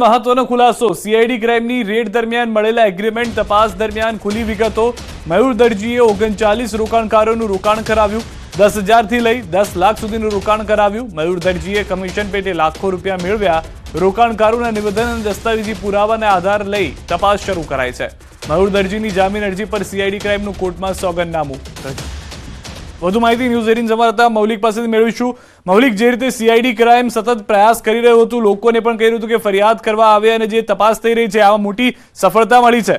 મહત્વનો ખુલાસો CID ક્રાઇમની red દરમિયાન મળેલા એગ્રીમેન્ટ તપાસ દરમિયાન ખુલી વિગતો મયુર દરજીએ 39 રોકાણકારોનું રોકાણ કરાવ્યું 10,000 થી લઈ 10 લાખ સુધીનું રોકાણ કરાવ્યું મયુર દરજીએ કમિશન પેટે લાખો રૂપિયા મેળવ્યા રોકાણકારોના નિવેદન અને દસ્તાવેજી પુરાવાના આધાર લઈ તપાસ શરૂ કરાઈ છે મયુર દરજીની જામીન અરજી પર સીઆઈડી ક્રાઇમનું કોર્ટમાં સોગંદનામું વધુ માહિતી ન્યૂઝ 18 સંવાદદાતા મૌલિક પાસેથી મેળવીશું મૌલિક જે રીતે સીઆઈડી ક્રાઇમ સતત પ્રયાસ કરી રહ્યું હતું લોકોને પણ કહી રહ્યું હતું કે ફરિયાદ કરવા આવે અને જે તપાસ થઈ રહી છે આમાં મોટી સફળતા મળી છે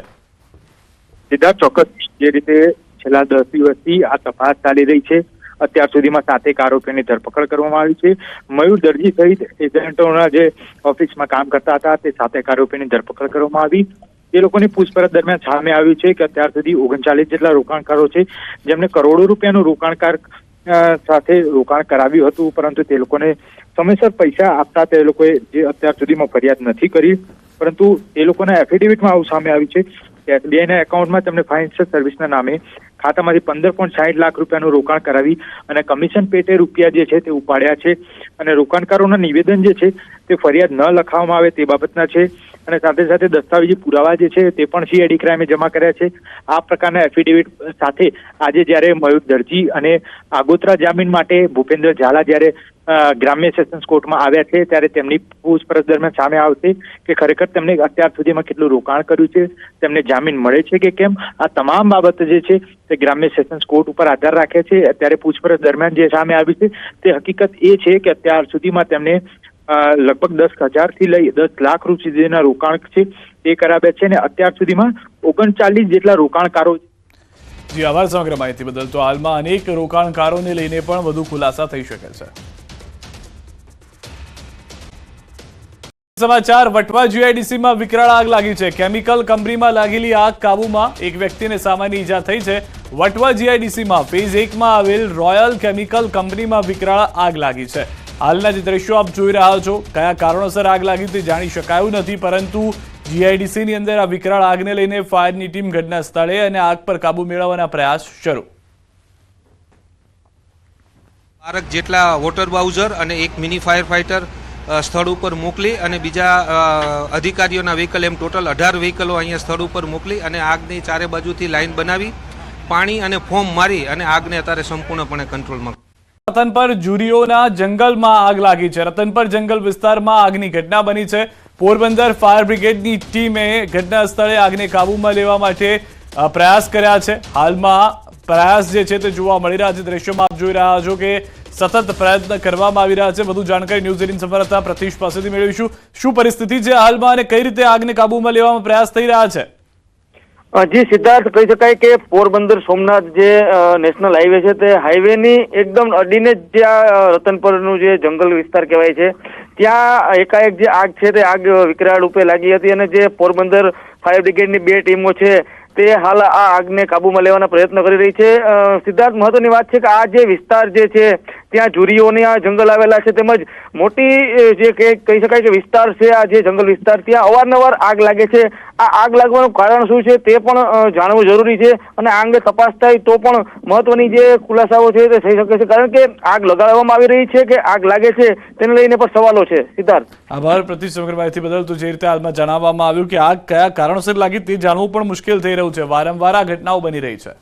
સિદ્ધાર્થ ચોક્કસ જે રીતે છેલ્લા 10 દિવસથી આ તપાસ ચાલી રહી છે અત્યાર સુધીમાં 7 આરોપીઓની ધરપકડ કરવામાં આવી છે મયુર દરજી સહિત એજન્ટોના જે ઓફિસમાં કામ કરતા હતા તે 7 આરોપીની ધરપકડ કરવામાં આવી એ લોકોની પૂછપરછ દરમિયાન સામે આવ્યું છે કે અત્યાર સુધી 39 જેટલા રોકાણકારો છે જેમને કરોડો રૂપિયાનું રોકાણકાર સાથે રોકાણ કરાવ્યું હતું પરંતુ તે લોકોને સમયસર પૈસા આપતા તે લોકોએ જે અત્યાર સુધીમાં ફરિયાદ નથી કરી પરંતુ એ લોકોના એફિડેવિટમાં આવું સામે આવ્યું છે કે એસબીઆઈના એકાઉન્ટમાં તેમને ફાઇનાન્શિયલ સર્વિસના નામે ખાતામાંથી 15.60 લાખ રૂપિયાનું રોકાણ કરાવી અને કમિશન પેટે રૂપિયા જે છે તે ઉપાડ્યા છે અને રોકાણકારોના નિવેદન જે છે તે ફરિયાદ ન લખાવવામાં આવે તે બાબતના છે અને સાથે સાથે દસ્તાવેજી પુરાવા જે છે તે પણ સીઆઈડી ક્રાઇમે જમા કર્યા છે આ પ્રકારના એફિડેવિટ સાથે આજે જ્યારે મયુર દરજી અને આગોતરા જામીન માટે ભૂપેન્દ્ર ઝાલા જ્યારે ગ્રામ્ય સેશન્સ કોર્ટમાં આવ્યા છે ત્યારે તેમની પૂછપરછ દરમિયાન સામે આવશે કે ખરેખર તેમને અત્યાર સુધીમાં કેટલું રોકાણ કર્યું છે તેમને જામીન મળે છે કે કેમ આ તમામ બાબત જે છે તે ગ્રામ્ય સેશન્સ કોર્ટ ઉપર આધાર રાખે છે અત્યારે પૂછપરછ દરમિયાન જે સામે આવ્યું છે તે હકીકત એ છે કે અત્યાર સુધીમાં તેમને લગભગ 10,000 થી લઈ 10 લાખ રૂપિયા સુધીના રોકાણ છે તે કરાવ્યા છે અને અત્યાર સુધીમાં 39 જેટલા રોકાણકારો જી આભાર સમગ્ર માહિતી બદલ તો હાલમાં અનેક રોકાણકારોને લઈને પણ વધુ ખુલાસા થઈ શકે છે સમાચાર વટવા જીઆઈડીસીમાં વિકરાળ આગ લાગી છે કેમિકલ કંપનીમાં લાગેલી આગ કાબૂમાં એક વ્યક્તિને સામાન્ય ઈજા થઈ છે વટવા જીઆઈડીસીમાં ફેઝ 1 માં આવેલ રોયલ કેમિકલ કંપનીમાં વિકરાળ આગ લાગી છે હાલના જે દ્રશ્યો આપ જોઈ રહ્યા છો કયા કારણોસર આગ લાગી તે જાણી શકાયું નથી પરંતુ જીઆઈડીસીની અંદર આ વિકરાળ આગને લઈને ફાયરની ટીમ ઘટના સ્થળે અને આગ પર કાબુ મેળવવાના પ્રયાસ શરૂ 12 જેટલા વોટર બાઉઝર અને એક મિની ફાયર ફાઇટર સ્થળ ઉપર મોકલી અને બીજા અધિકારીઓના વ્હીકલ એમ ટોટલ 18 વ્હીકલો અહીંયા સ્થળ ઉપર મોકલી અને આગની ચારે બાજુથી લાઈન બનાવી પાણી અને ફોમ મારી અને આગને અત્યારે સંપૂર્ણપણે કંટ્રોલમાં રતનપર જુરીઓના જંગલમાં આગ લાગી છે રતનપર જંગલ વિસ્તારમાં આગની ઘટના બની છે પોરબંદર ફાયર બ્રિગેડની ટીમે ઘટના સ્થળે આગને કાબૂમાં લેવા માટે પ્રયાસ કર્યા છે હાલમાં પ્રયાસ જે છે તે જોવા મળી રહ્યા છે દ્રશ્યોમાં આપ જોઈ રહ્યા છો કે સતત પ્રયત્ન કરવામાં આવી રહ્યા છે વધુ જાણકારી ન્યૂઝ 18 સંવાદદાતા પ્રતિશ પાસેથી મેળવીશું શું પરિસ્થિતિ છે હાલમાં અને કઈ રીતે આગને કાબૂમાં લેવામાં પ્રયાસ થઈ રહ્યા છે જી સિદ્ધાર્થ કહી શકાય કે પોરબંદર સોમનાથ જે નેશનલ હાઈવે છે તે હાઈવેની એકદમ અડીને જ જે રતનપરનું જે જંગલ વિસ્તાર કહેવાય છે ત્યાં એકાએક જે આગ છે તે આગ વિકરાળ રૂપે લાગી હતી અને જે પોરબંદર ફાયર બ્રિગેડની 2 ટીમો છે તે હાલ આ આગને કાબૂમાં લેવાના પ્રયત્ન કરી રહી છે સિદ્ધાર્થ મહત્વની વાત છે કે આ જે વિસ્તાર જે છે ત્યાં જુરીઓની આ જંગલ આવેલા છે તેમજ મોટી જે કહી શકાય કે વિસ્તાર છે આ જે જંગલ વિસ્તાર ત્યાં અવારનવાર આગ લાગે છે આ આગ લાગવાનું કારણ શું છે તે પણ જાણવું જરૂરી છે અને આ અંગે તપાસ થાય તો પણ મહત્વની જે ખુલાસાઓ છે તે થઈ શકે છે કારણ કે આગ લગાડવામાં આવી રહી છે કે આગ લાગે છે તેને લઈને પણ સવાલો છે સિદ્ધાર્થ આભાર પ્રતિશ સમગ્ર માહિતી બદલ તો જે રીતે હાલમાં જણાવવામાં આવ્યું કે આગ કયા કારણોસર લાગી તે જાણવું પણ મુશ્કેલ થઈ રહ્યું છે વારંવાર આ ઘટનાઓ બની રહી છે